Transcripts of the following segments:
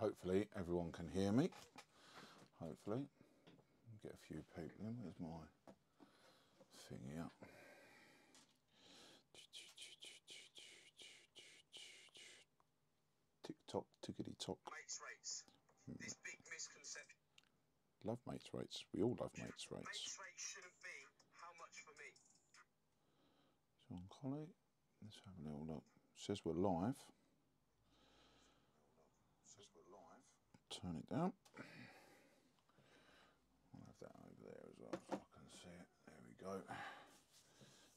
hopefully everyone can hear me. Hopefully. Get a few people in. Where's my thing here? Tick-tock, tickety-tock. Mates rates. This big misconception. Love mates rates. We all love mates rates. Mates rates shouldn't be how much for me. John Colley. Let's have a little look. Says we're live. Turn it down. I'll have that over there as well so I can see it. There we go.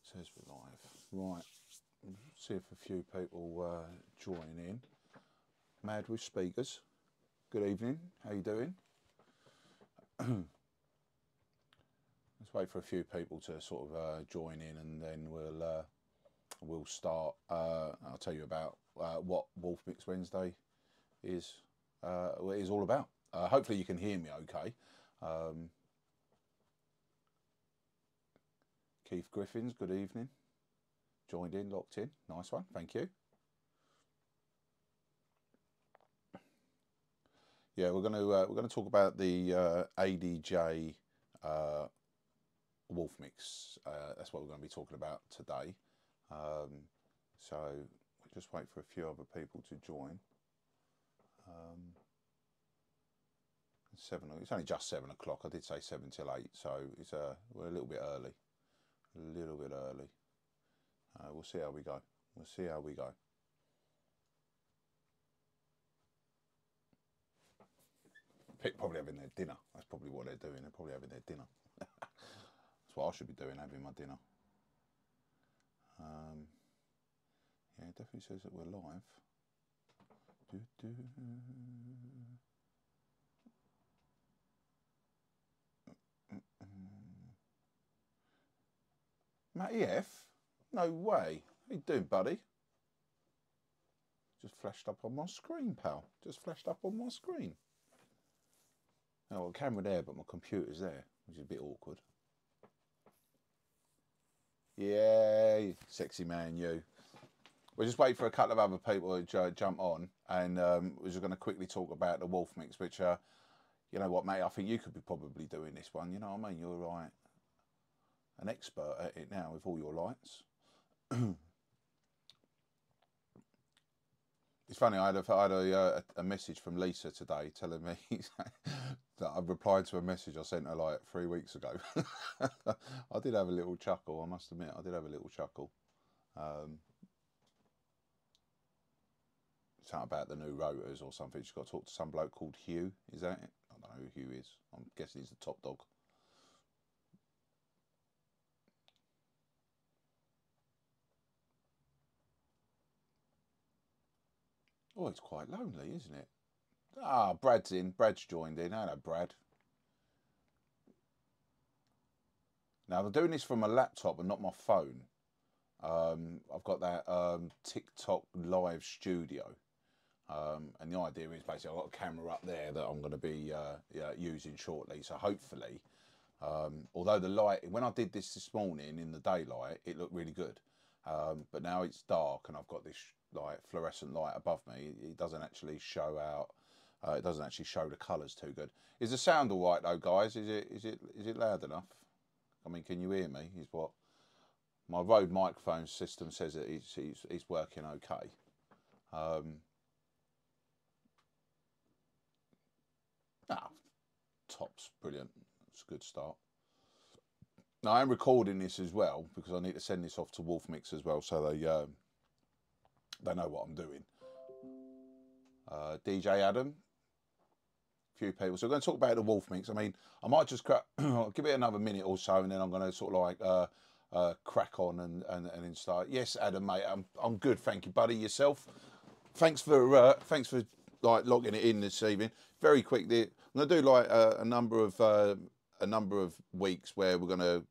Says we're live. Right. See if a few people join in. Mad with speakers. Good evening. How you doing? Let's wait for a few people to sort of join in, and then we'll start. I'll tell you about what Wolfmix Wednesday is all about. Hopefully you can hear me okay. Keith Griffins, good evening. Joined in, locked in. Nice one, thank you. Yeah, we're going to talk about the ADJ Wolfmix. That's what we're going to be talking about today. So we'll just wait for a few other people to join. It's only just 7 o'clock. I did say 7 till 8, so it's we're a little bit early. We'll see how we go. People probably having their dinner. That's probably what they're doing. They're probably having their dinner. That's what I should be doing, having my dinner. Yeah, it definitely says that we're live. Matty F? No way. How you doing, buddy? Just flashed up on my screen, pal. Just flashed up on my screen. Oh, a camera there, but my computer's there, which is a bit awkward. Yeah, sexy man, you. We'll just wait for a couple of other people to jump on, and we're just going to quickly talk about the Wolfmix, which, you know what, mate, I think you could be probably doing this one, you know what I mean? You're like an expert at it now with all your lights. It's funny, I had a message from Lisa today telling me that I replied to a message I sent her like 3 weeks ago. I did have a little chuckle, I must admit, I did have a little chuckle. Something about the new rotors or something. She's got to talk to some bloke called Hugh, is that it? I don't know who Hugh is. I'm guessing he's the top dog. Oh, it's quite lonely, isn't it? Ah, Brad's in. Brad's joined in. Hello, Brad. Now, I'm doing this from my laptop and not my phone. I've got that TikTok live studio. And the idea is basically I've got a camera up there that I'm going to be using shortly. So hopefully, although the light, when I did this morning in the daylight, it looked really good. But now it's dark and I've got this like fluorescent light above me. It doesn't actually show out. It doesn't actually show the colours too good. Is the sound all right though, guys? Is it loud enough? I mean, can you hear me? Is what my Rode microphone system says that it's working okay. Tops, brilliant. It's a good start. Now I'm recording this as well because I need to send this off to Wolfmix as well, so they know what I'm doing. DJ Adam, a few people. So we're going to talk about the Wolfmix. I mean, I might just I'll give it another minute or so, and then I'm going to sort of like crack on and then start. Yes, Adam, mate, I'm good, thank you, buddy. Yourself? Thanks for like logging it in this evening. Very quickly, I'm going to do like a number of weeks where we're going to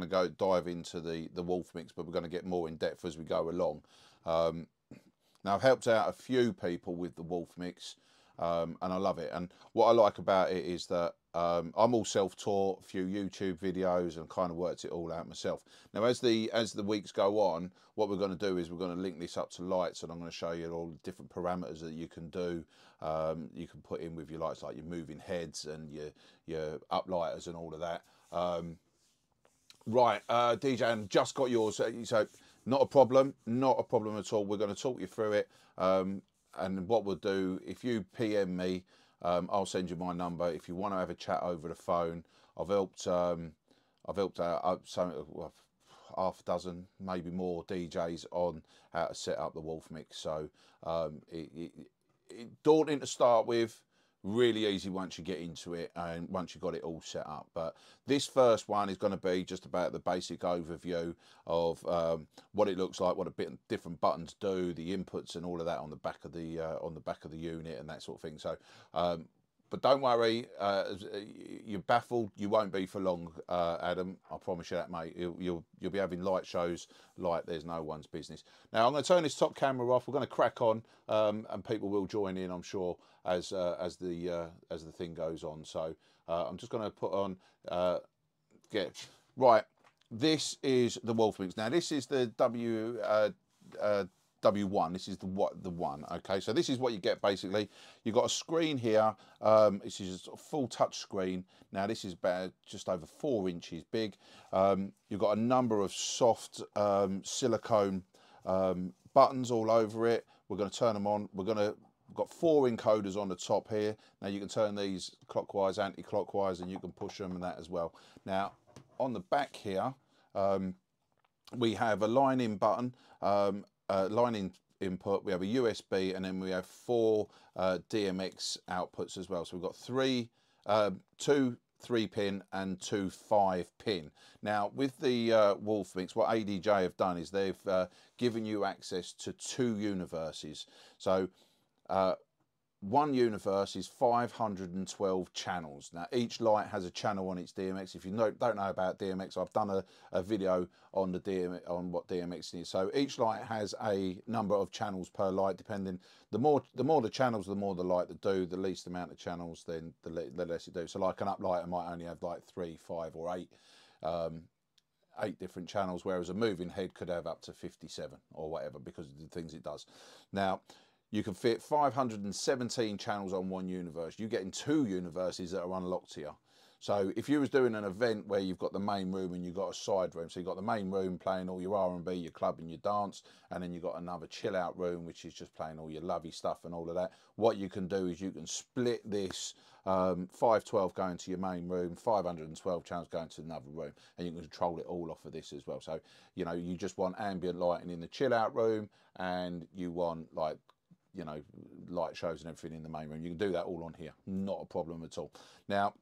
go dive into the Wolfmix, but we're going to get more in depth as we go along. Now I've helped out a few people with the Wolfmix, and I love it. And what I like about it is that I'm all self-taught, a few YouTube videos, and kind of worked it all out myself. Now, as the weeks go on, what we're going to do is we're going to link this up to lights, and I'm going to show you all the different parameters that you can do. You can put in with your lights, like your moving heads and your uplighters and all of that. Right, DJ, and just got yours. So not a problem at all. We're going to talk you through it. And what we'll do, if you PM me, I'll send you my number. If you want to have a chat over the phone, I've helped out well, half a dozen, maybe more DJs on how to set up the Wolfmix. So daunting to start with, really easy once you get into it and once you've got it all set up. But this first one is going to be just about the basic overview of what it looks like, what different buttons do, the inputs and all of that on the back of the unit and that sort of thing. So but don't worry, you're baffled. You won't be for long, Adam. I promise you that, mate. You'll be having light shows like there's no one's business. Now I'm going to turn this top camera off. We're going to crack on, and people will join in, I'm sure, as the thing goes on. So I'm just going to put on right. This is the Wolfmix. Now this is the W1. This is the one. Okay, so this is what you get basically. You've got a screen here. This is a full touch screen. Now this is about just over 4 inches big. You've got a number of soft silicone buttons all over it. We're going to turn them on. We've got 4 encoders on the top here. Now you can turn these clockwise, anti-clockwise, and you can push them and that as well. Now on the back here, we have a line in button. Line input, we have a USB, and then we have 4 DMX outputs as well. So we've got 2 3-pin and 2 5-pin. Now with the Wolfmix, what ADJ have done is they've given you access to 2 universes. So one universe is 512 channels. Now each light has a channel on its DMX. If you don't know about DMX, I've done a video on on what DMX is. So each light has a number of channels per light, depending. The more the channels, the more the light that do. The least amount of channels, then the less it do. So like an uplighter might only have like 3, 5 or 8 different channels, whereas a moving head could have up to 57 or whatever, because of the things it does. Now you can fit 517 channels on one universe. You get in 2 universes that are unlocked here. So if you was doing an event where you've got the main room and you've got a side room, so you've got the main room playing all your R&B, your club and your dance, and then you've got another chill out room which is just playing all your lovey stuff and all of that. What you can do is you can split this 512 going to your main room, 512 channels going to another room, and you can control it all off of this as well. So, you know, you just want ambient lighting in the chill out room, and you want like, you know, light shows and everything in the main room. You can do that all on here, not a problem at all. Now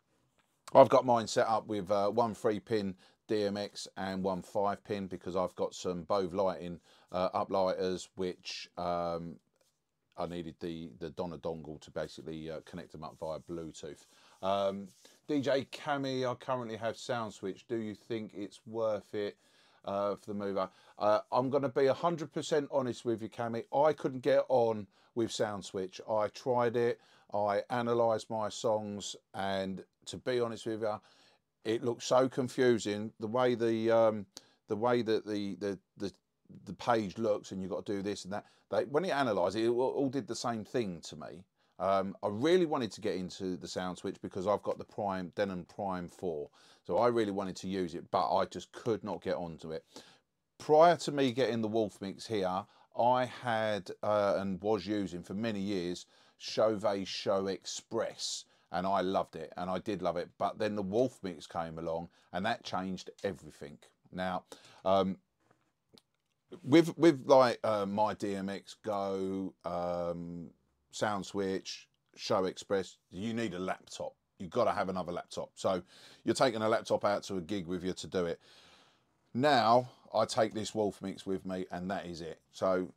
I've got mine set up with 1 3-pin DMX and 1 5-pin, because I've got some Bove lighting uplighters which I needed the Donna dongle to basically connect them up via Bluetooth. DJ Cami, I currently have sound switch. Do you think it's worth it for the mover? I'm going to be 100% honest with you, Cami. I couldn't get on with sound switch. I tried it. I analysed my songs, and to be honest with you, it looks so confusing. The way that the page looks, and you've got to do this and that. When it analysed it, all did the same thing to me. I really wanted to get into the sound switch because I've got the Denon Prime 4, so I really wanted to use it, but I just could not get onto it. Prior to me getting the Wolfmix here, I had and was using for many years Chauvet Show Express, and I loved it, and I did love it. But then the Wolfmix came along, and that changed everything. Now, with like my DMX Go, Sound Switch, Show Express, you need a laptop. You've got to have another laptop. So you're taking a laptop out to a gig with you to do it. Now I take this Wolfmix with me, and that is it. So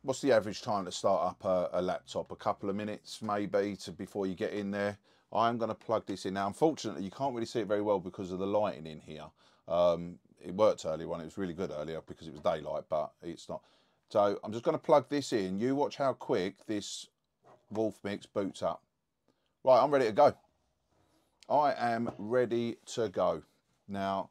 what's the average time to start up a laptop? A couple of minutes maybe before you get in there. I'm going to plug this in. Now unfortunately you can't really see it very well because of the lighting in here. It worked earlier on, it was really good earlier because it was daylight, but it's not. So I'm just going to plug this in. You watch how quick this Wolfmix boots up. Right, I'm ready to go. I am ready to go. Now,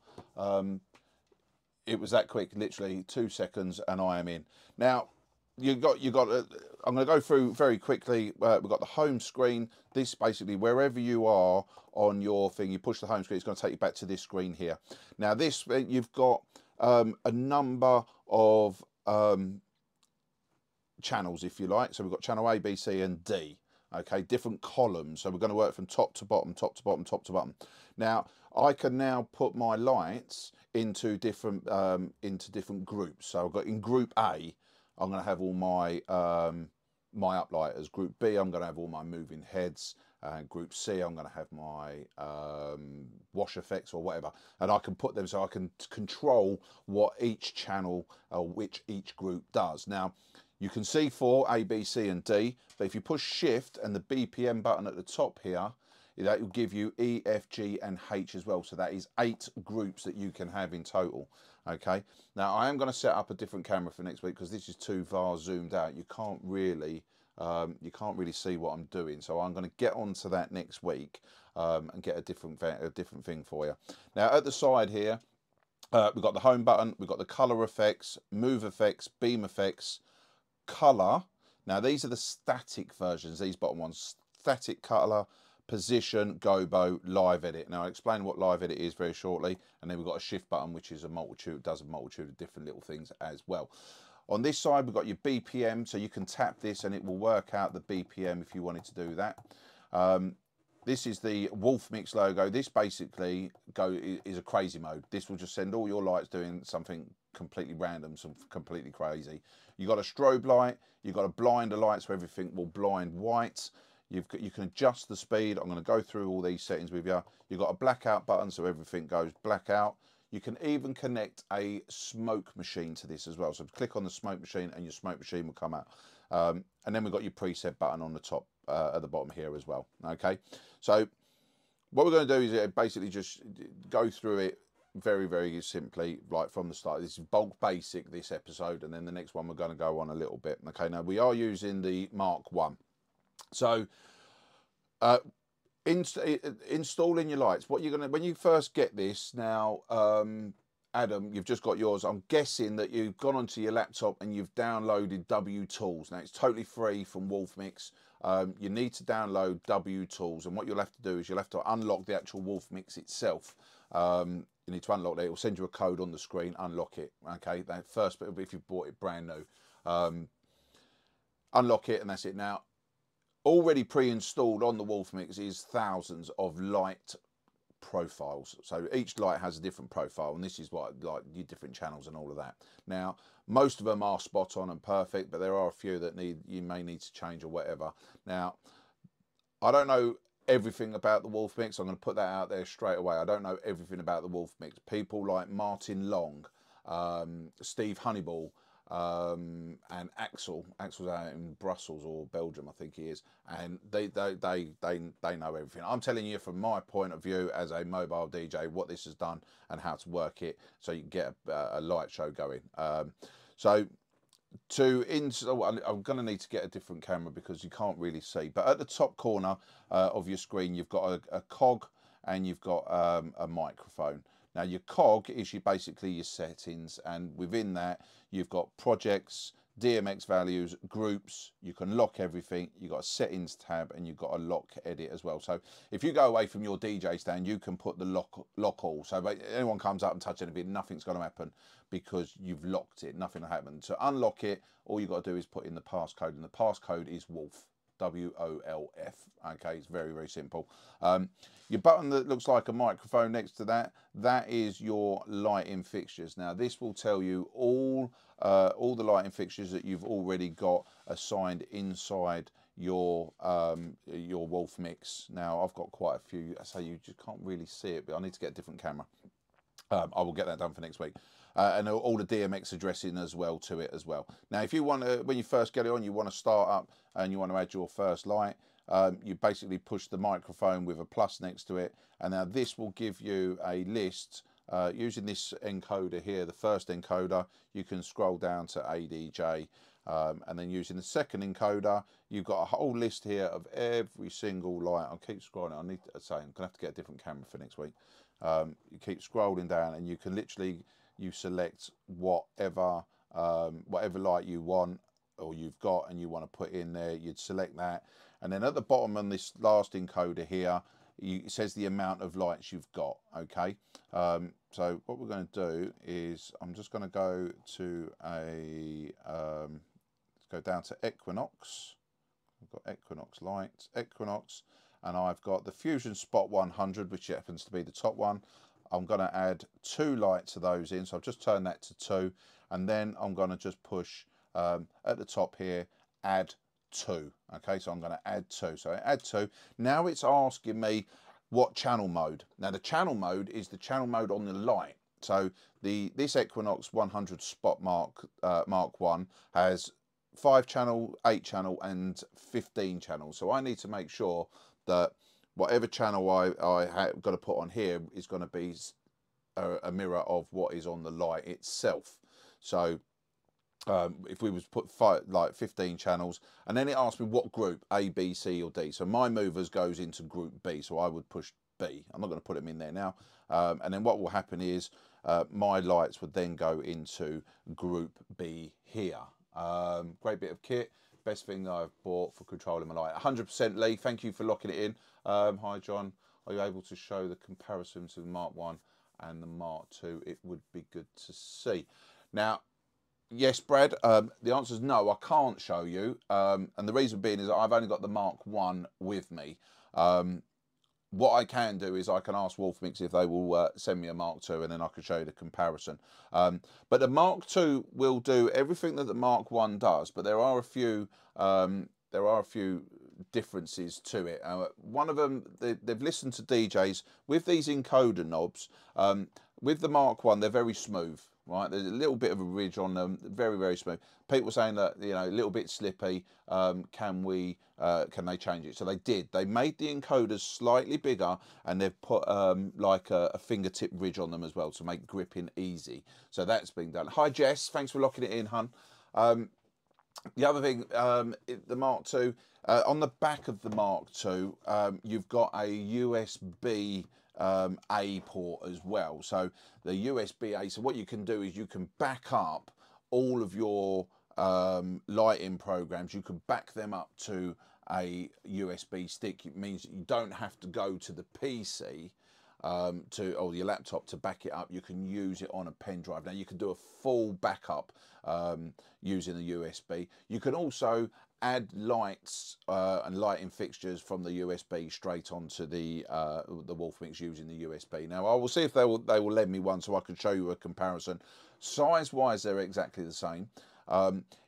it was that quick, literally 2 seconds, and I am in. Now, you got. I'm going to go through very quickly. We've got the home screen. This basically, wherever you are on your thing, you push the home screen. It's going to take you back to this screen here. Now, this you've got a number of channels, if you like. So we've got channel A, B, C, and D. Okay, different columns. So we're going to work from top to bottom, top to bottom, top to bottom. Now, I can now put my lights into different groups. So I've got in group A, I'm going to have all my my uplighters. Group B, I'm going to have all my moving heads. Group C, I'm going to have my wash effects or whatever, and I can put them so I can control what each channel or which each group does. Now, you can see for A, B, C, and D, but if you push Shift and the BPM button at the top here, that will give you E, F, G, and H as well. So that is 8 groups that you can have in total. Okay. Now I am going to set up a different camera for next week because this is too far zoomed out. You can't really see what I'm doing. So I'm going to get onto that next week and get a different thing for you. Now at the side here, we've got the home button, we've got the color effects, move effects, beam effects, color. Now these are the static versions. These bottom ones: static color, position, gobo, live edit. Now I'll explain what live edit is very shortly, and then we've got a shift button which is does a multitude of different little things as well. On this side we've got your BPM, so you can tap this and it will work out the BPM if you wanted to do that. This is the Wolfmix logo. This basically is a crazy mode. This will just send all your lights doing something completely random, some completely crazy. You've got a strobe light, you've got a blinder light, so everything will blind white. You can adjust the speed. I'm going to go through all these settings with you. You've got a blackout button, so everything goes blackout. You can even connect a smoke machine to this as well. So click on the smoke machine and your smoke machine will come out. And then we've got your preset button on the top, at the bottom here as well. Okay, so what we're going to do is basically just go through it very, very simply, like from the start. This is bulk basic, this episode, and then the next one we're going to go on a little bit. Okay, now we are using the Mark 1. So installing your lights, what you're going to, when you first get this now, Adam, you've just got yours. I'm guessing that you've gone onto your laptop and you've downloaded W Tools. Now it's totally free from Wolfmix. You need to download W Tools, and what you'll have to do is you'll have to unlock the actual Wolfmix itself. You need to unlock that. It will send you a code on the screen. Unlock it. Okay, that first bit, if you bought it brand new, unlock it, and that's it. Now, already pre-installed on the Wolfmix is thousands of light profiles. So each light has a different profile, and this is what, like, your different channels and all of that. Now, most of them are spot on and perfect, but there are a few that you may need to change or whatever. Now, I don't know everything about the Wolfmix. I'm going to put that out there straight away. I don't know everything about the Wolfmix. People like Martin Long, Steve Honeyball, and Axel's out in Brussels or Belgium, I think he is, and they know everything. I'm telling you from my point of view as a mobile DJ what this has done and how to work it so you can get a light show going. So to install, I'm going to need to get a different camera because you can't really see, but at the top corner of your screen you've got a cog and you've got a microphone. Now your cog is basically your settings, and within that you've got projects, DMX values, groups. You can lock everything. You've got a settings tab and you've got a lock edit as well. So if you go away from your DJ stand, you can put the lock all. So if anyone comes up and touches anything, nothing's going to happen because you've locked it. Nothing will happen. To unlock it, all you've got to do is put in the passcode, and the passcode is Wolf. WOLF. Okay, it's very, very simple. Your button that looks like a microphone next to that, that is your lighting fixtures. Now this will tell you all the lighting fixtures that you've already got assigned inside your Wolfmix. Now I've got quite a few. I say you just can't really see it, but I need to get a different camera. I will get that done for next week. And all the DMX addressing as well to it as well. Now, if you want to, when you first get it on, you want to start up and you want to add your first light, you basically push the microphone with a plus next to it, and now this will give you a list using this encoder here, the first encoder, you can scroll down to ADJ, and then using the second encoder, you've got a whole list here of every single light. I'll keep scrolling. I need to say, I'm gonna have to get a different camera for next week. You keep scrolling down, and you can literally select whatever light you want or you've got, and you want to put in there. You'd select that, and then at the bottom on this last encoder here, it says the amount of lights you've got. Okay, so what we're going to do is I'm just going to go to let's go down to Equinox. I've got Equinox lights, Equinox, and I've got the Fusion Spot 100, which happens to be the top one. I'm going to add 2 lights of those in, so I've just turned that to 2, and then I'm going to just push at the top here, add 2. Okay, so I'm going to add 2. So add 2. Now it's asking me what channel mode. Now the channel mode is the channel mode on the light. So this Equinox 100 Spot Mark 1 has 5 channel, 8 channel, and 15 channels. So I need to make sure that whatever channel I have got to put on here is going to be a mirror of what is on the light itself. So if we was put 15 channels, and then it asks me what group, A, B, C or D. So my movers goes into group B, so I would push B. I'm not going to put them in there now. And then what will happen is my lights would then go into group B here. Great bit of kit, best thing I've bought for controlling my light. 100% Lee, thank you for locking it in. Hi John, are you able to show the comparison to the Mark 1 and the Mark 2? It would be good to see. Now, yes, Brad, the answer is no, I can't show you. And the reason being is that I've only got the Mark 1 with me. What I can do is I can ask Wolfmix if they will send me a Mark 2, and then I can show you the comparison. But the Mark 2 will do everything that the Mark 1 does, but there are a few differences to it. One of them, they've listened to DJs with these encoder knobs. With the Mark 1, they're very smooth. Right, there's a little bit of a ridge on them, very, very smooth. People saying that, you know, a little bit slippy. Can they change it? So they did. They made the encoders slightly bigger, and they've put like a fingertip ridge on them as well to make gripping easy. So that's been done. Hi Jess, thanks for locking it in, hun. The other thing, the Mark II, on the back of the Mark II, you've got a USB A port as well. So the USB A, so what you can do is you can back up all of your lighting programs. You can back them up to a USB stick. It means that you don't have to go to the PC or your laptop to back it up. You can use it on a pen drive. Now you can do a full backup using the USB. You can also add lights and lighting fixtures from the USB straight onto the Wolfmix using the USB. Now I will see if they will lend me one so I can show you a comparison. Size wise, they're exactly the same.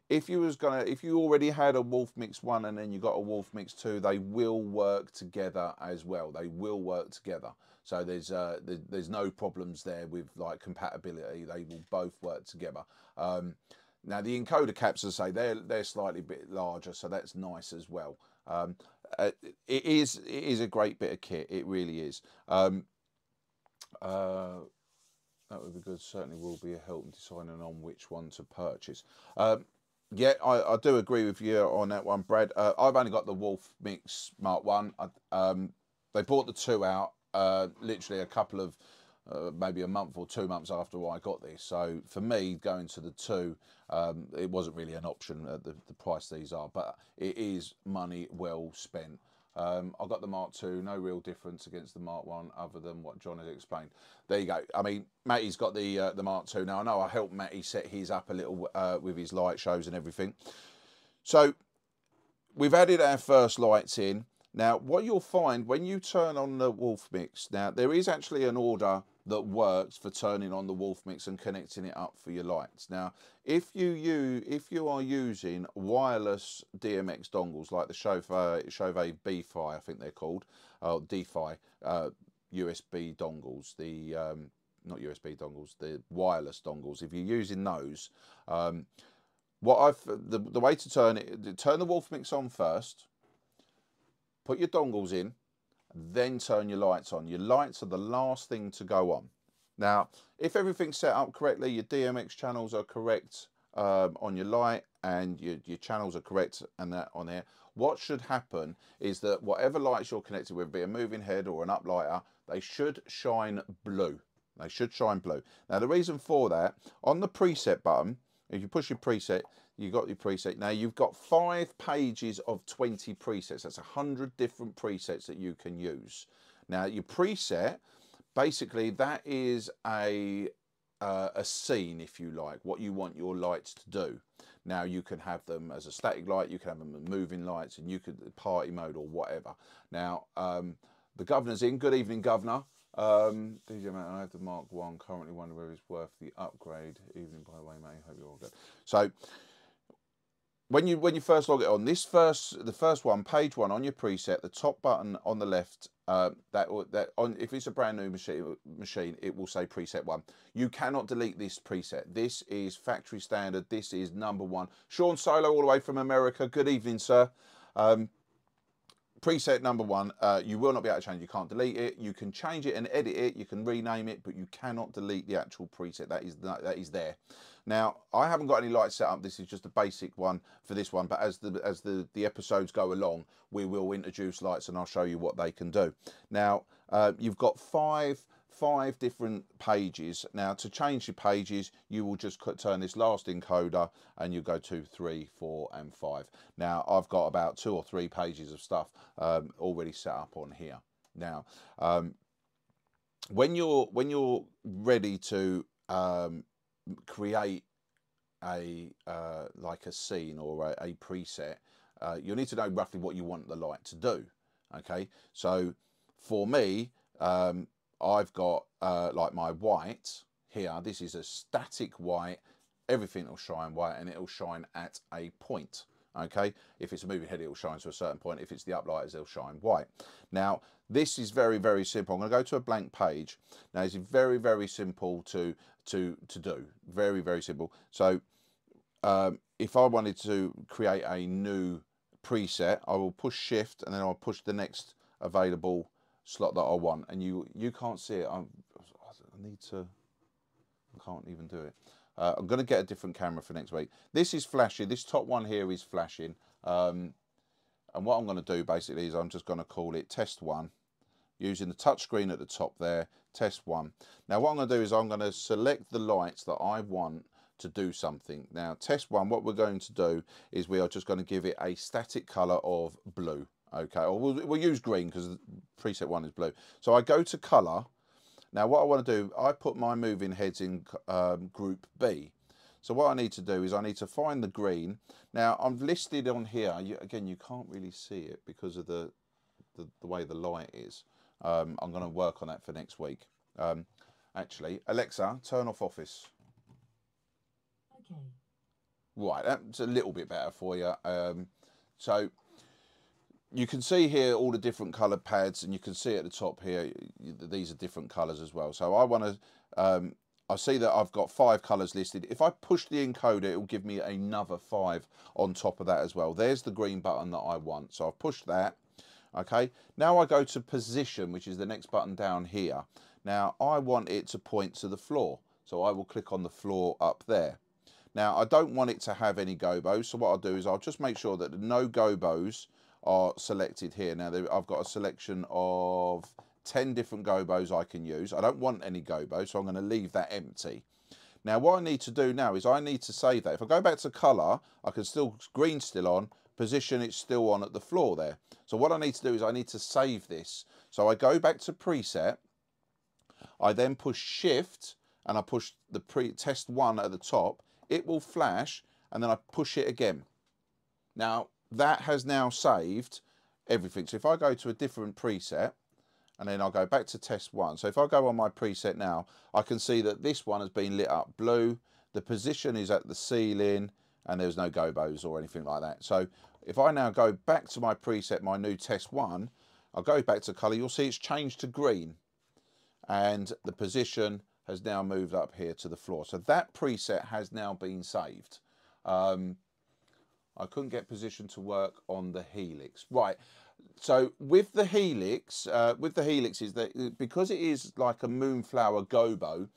If you already had a Wolfmix 1 and then you got a Wolfmix 2, they will work together as well. They will work together. So there's no problems there with like compatibility. They will both work together. Now the encoder caps, as I say, they're slightly bit larger, so that's nice as well. It is a great bit of kit. It really is. That would be good. Certainly will be a help in deciding on which one to purchase. Yeah, I do agree with you on that one, Brad. I've only got the Wolfmix Mark 1. They brought the 2 out literally a couple of maybe a month or 2 months after I got this. So for me, going to the 2, it wasn't really an option at the price these are, but it is money well spent. I got the Mark II, no real difference against the Mark 1 other than what John has explained. There you go. I mean, Matty's got the Mark II. Now, I know I helped Matty set his up a little with his light shows and everything. So we've added our first lights in. Now, what you'll find when you turn on the Wolfmix, now there is actually an order that works for turning on the Wolfmix and connecting it up for your lights. Now, if you are using wireless DMX dongles like the Chauvet B-Fi, I think they're called, D-Fi USB dongles, the not USB dongles, the wireless dongles. If you're using those, the way to turn the Wolfmix on first. Put your dongles in, then turn your lights on. Your lights are the last thing to go on. Now, if everything's set up correctly, your DMX channels are correct on your light, and your channels are correct and that on there, what should happen is that whatever lights you're connected with, be a moving head or an uplighter, they should shine blue. They should shine blue. Now, the reason for that, on the preset button, if you push your preset, you've got your preset. Now, you've got 5 pages of 20 presets. That's 100 different presets that you can use. Now, your preset, basically, that is a scene, if you like, what you want your lights to do. Now, you can have them as a static light, you can have them as moving lights, and you could party mode or whatever. Now, the governor's in. Good evening, governor. DJ mate, I have the Mark 1. Currently wonder whether it's worth the upgrade. Evening, by the way, mate. Hope you're all good. So, when you first log it on, the first one, page 1 on your preset, the top button on the left, if it's a brand new machine, it will say preset 1. You cannot delete this preset. This is factory standard. This is #1. Sean Solo, all the way from America. Good evening, sir. Preset #1, you will not be able to change. You can't delete it. You can change it and edit it. You can rename it, but you cannot delete the actual preset. That is there. Now, I haven't got any lights set up. This is just a basic one for this one. But as the episodes go along, we will introduce lights and I'll show you what they can do. Now, you've got five different pages. Now, to change your pages, you will just turn this last encoder and you go 2, 3, 4, and 5. Now, I've got about 2 or 3 pages of stuff already set up on here. Now, when you're ready to create a like a scene or a preset, you'll need to know roughly what you want the light to do. Okay, so for me, I've got like my white here. This is a static white. Everything will shine white, and it'll shine at a point. Okay, if it's a moving head, it'll shine to a certain point. If it's the uplighters, they'll shine white. Now, this is very, very simple. I'm going to go to a blank page. Now, it's very, very simple to do. Very, very simple. So, if I wanted to create a new preset, I will push Shift, and then I'll push the next available slot that I want. And you can't see it. I can't even do it. I'm going to get a different camera for next week. This is flashing. This top one here is flashing. And what I'm going to do basically is I'm just going to call it test 1, using the touch screen at the top there, test 1. Now, what I'm going to do is I'm going to select the lights that I want to do something. Now, test 1, what we're going to do is we are just going to give it a static color of blue. Okay, or we'll use green because preset 1 is blue. So I go to color. Now, what I want to do, I put my moving heads in group B. So what I need to do is I need to find the green. Now, I'm listed on here. Again, you can't really see it because of the way the light is. I'm going to work on that for next week. Actually, Alexa, turn off Office. Okay. Right, that's a little bit better for you. So you can see here all the different coloured pads, and you can see at the top here, these are different colours as well. So I want to, I see that I've got 5 colours listed. If I push the encoder, it will give me another 5 on top of that as well. There's the green button that I want. So I've pushed that. Okay, now I go to position, which is the next button down here. Now I want it to point to the floor. So I will click on the floor up there. Now I don't want it to have any gobos. So what I'll do is I'll just make sure that no gobos are selected here. Now I've got a selection of 10 different gobos I can use. I don't want any gobos, so I'm going to leave that empty. Now what I need to do now is I need to save that. If I go back to colour, I can still, green's still on, position it's still on at the floor there. So what I need to do is I need to save this. So I go back to preset, I then push Shift, and I push the test 1 at the top. It will flash, and then I push it again. Now that has now saved everything. So if I go to a different preset, and then I'll go back to test 1. So if I go on my preset now, I can see that this one has been lit up blue. The position is at the ceiling, and there's no gobos or anything like that. So if I now go back to my preset, my new test 1, I'll go back to colour. You'll see it's changed to green, and the position has now moved up here to the floor. So that preset has now been saved. I couldn't get position to work on the Helix. Right, So with the helix, is that because it is like a moonflower gobo,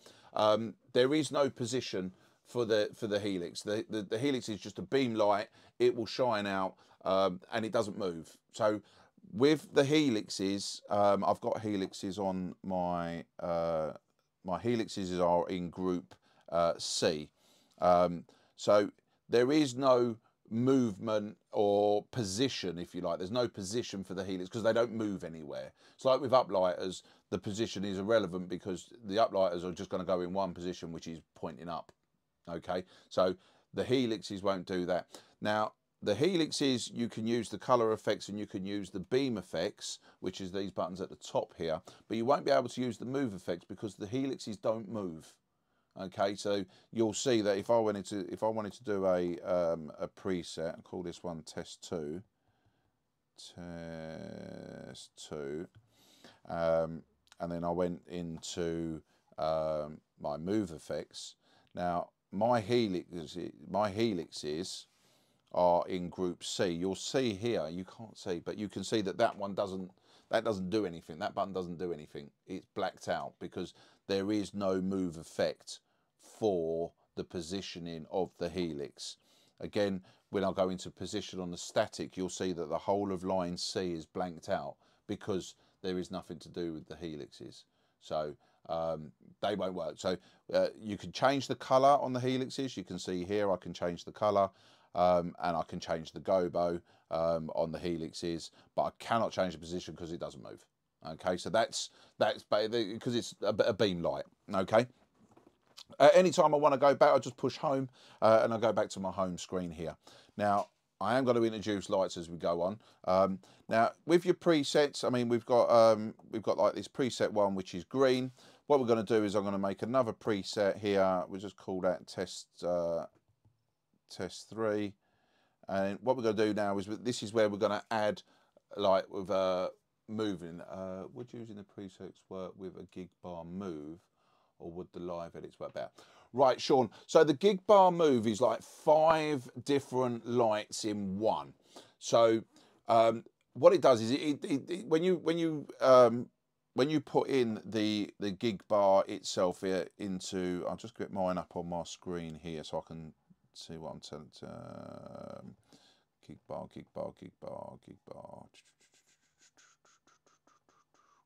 there is no position for the helix. The helix is just a beam light. It will shine out, and it doesn't move. So with the helixes, I've got helixes on my my helixes are in group C. So there is no movement or position, if you like. There's no position for the helix because they don't move anywhere. It's like with uplighters, the position is irrelevant because the uplighters are just going to go in one position, which is pointing up. Okay, so the helixes won't do that. Now, the helixes, you can use the color effects and you can use the beam effects, which is these buttons at the top here, but you won't be able to use the move effects because the helixes don't move. Okay, so you'll see that if I wanted to do a preset, I'll call this one test 2, and then I went into my move effects. Now my helixes are in group C. You'll see here, you can't see, but you can see that that one doesn't do anything. That button doesn't do anything. It's blacked out because there is no move effect for the positioning of the helix. Again, when I go into position on the static, you'll see that the whole of line C is blanked out because there is nothing to do with the helixes. So they won't work. So you can change the color on the helixes. You can see here I can change the color. And I can change the gobo on the helixes, but I cannot change the position because it doesn't move. Okay, so that's because it's a beam light. Okay, anytime I want to go back, I just push home and I go back to my home screen here. Now I am going to introduce lights as we go on. Now with your presets, I mean we've got like this preset one which is green. What we're going to do is I'm going to make another preset here. We'll just call that test 3, and what we're going to do now is this is where we're going to add like with moving. Would using the presets work with a gig bar move, or would the live edits work better? Right, Sean, so the gig bar move is like 5 different lights in one. So what it does is when you put in the gig bar itself here into, I'll just get mine up on my screen here so I can see what I'm telling. Gig bar, gig bar, gig bar, gig bar,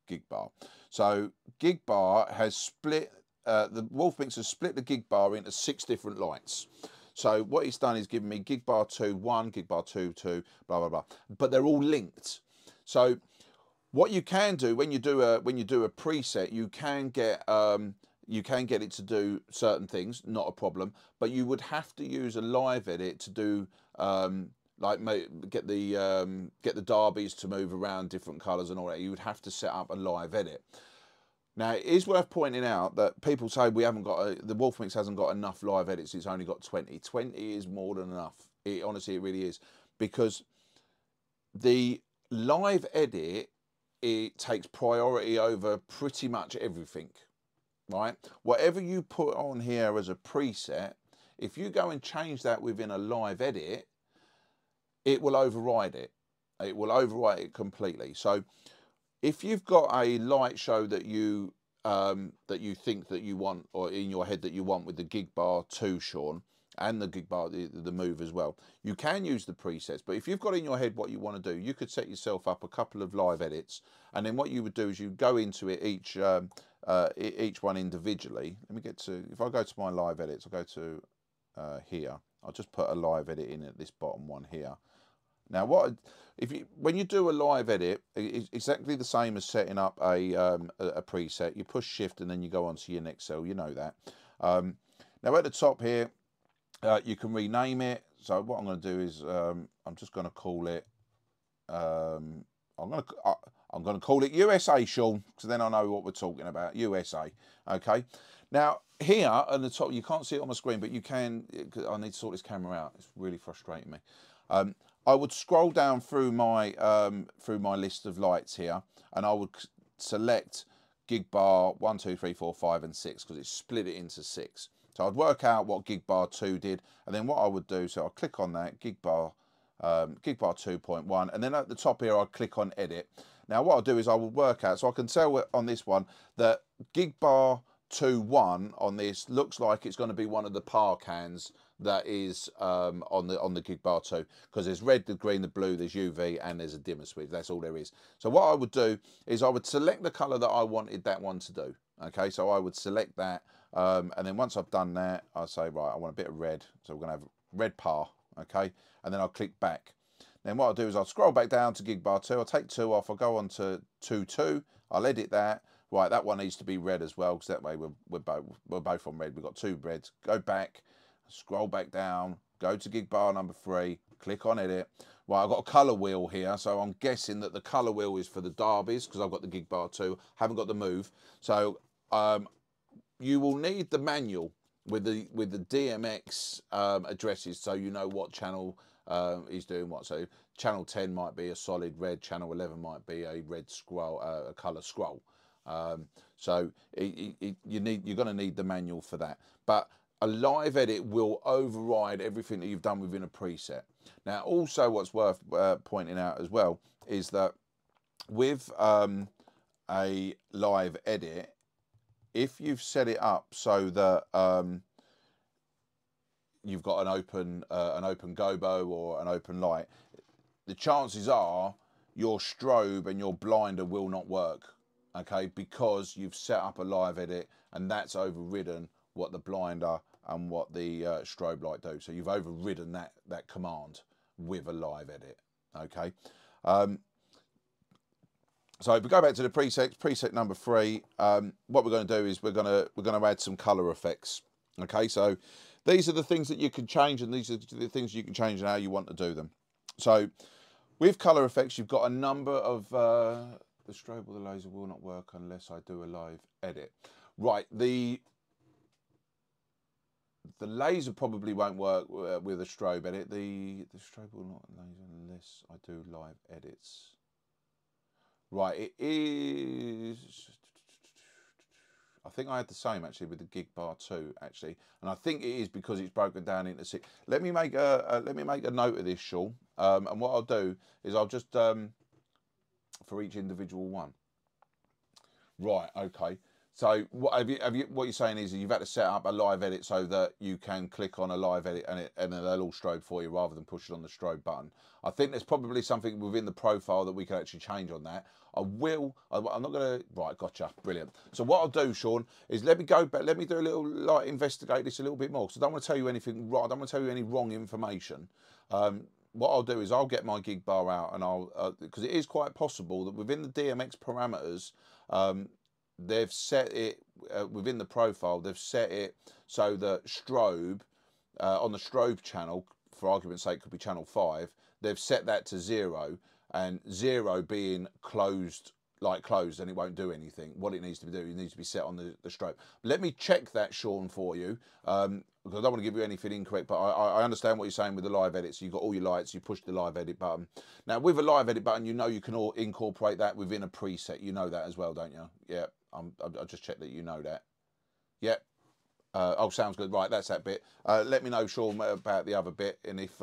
gig bar. So gig bar has split. The Wolfmix has split the gig bar into 6 different lights. So what it's done is given me gig bar 2, 1, gig bar 2, 2, blah blah blah. But they're all linked. So what you can do when you do a preset, you can get it to do certain things, not a problem, but you would have to use a live edit to do like get the derbies to move around different colours and all that. You would have to set up a live edit. Now it is worth pointing out that people say we haven't got the Wolfmix hasn't got enough live edits. It's only got 20. 20 is more than enough. Honestly, it really is, because the live edit, it takes priority over pretty much everything. Right, whatever you put on here as a preset, if you go and change that within a live edit, it will override it. It will override it completely. So if you've got a light show that you think that you want, or in your head that you want with the gig bar 2, Sean, and the gig bar, the move as well, you can use the presets. But if you've got in your head what you want to do, you could set yourself up a couple of live edits, and then what you would do is you go into it each one individually. Let me get to, if I go to my live edits, I'll go to here. I'll just put a live edit in at this bottom one here. Now when you do a live edit, it's exactly the same as setting up a preset. You push shift and then you go on to your next cell, you know that. Now at the top here, you can rename it. So what I'm going to do is I'm just going to call it I'm going to call it USA, Sean, because then I know what we're talking about. USA. Okay. Now here at the top, you can't see it on my screen, but you can. I need to sort this camera out. It's really frustrating me. I would scroll down through my list of lights here, and I would select gig bar 1, 2, 3, 4, 5, and 6 because it's split it into 6. So I'd work out what gig bar 2 did, and then what I would do, so I'll click on that gig bar gig bar 2.1, and then at the top here I click on edit. Now what I'll do is I will work out, so I can tell on this one that gig bar 2.1 on this looks like it's going to be one of the par cans that is on the gig bar 2, because there's red, the green, the blue, there's UV, and there's a dimmer switch. That's all there is. So what I would do is I would select the color that I wanted that one to do. Okay, so I would select that, and then once I've done that, I'll say, right, I want a bit of red, so we're going to have red par. Okay, and then I'll click back. Then what I'll do is I'll scroll back down to gig bar 2, I'll take 2 off, I'll go on to 2.2, I'll edit that. Right, that one needs to be red as well, because that way we're both on red. We've got 2 reds. Go back, scroll back down, go to gig bar number 3, click on edit. Right, I've got a colour wheel here, so I'm guessing that the colour wheel is for the derbies, because I've got the gig bar 2, haven't got the move. So you will need the manual with the DMX addresses, so you know what channel is doing what. So channel 10 might be a solid red, channel 11 might be a red scroll, a colour scroll. So you're going to need the manual for that. But a live edit will override everything that you've done within a preset. Now, also what's worth pointing out as well is that with a live edit, if you've set it up so that you've got an open gobo or an open light, the chances are your strobe and your blinder will not work. Okay, because you've set up a live edit and that's overridden what the blinder and what the strobe light do. So you've overridden that command with a live edit. Okay, so if we go back to the presets, preset number 3, what we're going to do is we're going to add some color effects. Okay, so these are the things that you can change, and these are the things you can change and how you want to do them. So with color effects, you've got a number of the strobe or the laser will not work unless I do a live edit. Right, the laser probably won't work with a strobe edit. The strobe will not laser unless I do live edits. Right, it is. I think I had the same actually with the gig bar 2 actually, and I think it is because it's broken down into 6. Let me make a note of this, Sean. And what I'll do is I'll just for each individual one. Right, okay. So what you're saying is you've had to set up a live edit so that you can click on a live edit and they'll all strobe for you rather than push it on the strobe button. I think there's probably something within the profile that we can actually change on that. I'm not going to, right, gotcha, brilliant. So what I'll do, Sean, is let me go back, let me do a little, like, investigate this a little bit more, because I don't want to tell you anything wrong, I don't want to tell you any wrong information. What I'll do is I'll get my gig bar out and I'll, because it is quite possible that within the DMX parameters, they've set it, within the profile, they've set it so that strobe, on the strobe channel, for argument's sake, could be channel 5, they've set that to 0, and 0 being closed, like closed, and it won't do anything. What it needs to do, it needs to be set on the strobe. Let me check that, Sean, for you, because I don't want to give you anything incorrect, but I understand what you're saying with the live edit. So you've got all your lights, you push the live edit button. Now, with a live edit button, you know you can all incorporate that within a preset. You know that as well, don't you? Yeah, I'll just check that you know that. Yep. Oh, sounds good. Right, that's that bit. Let me know, Sean, about the other bit, and if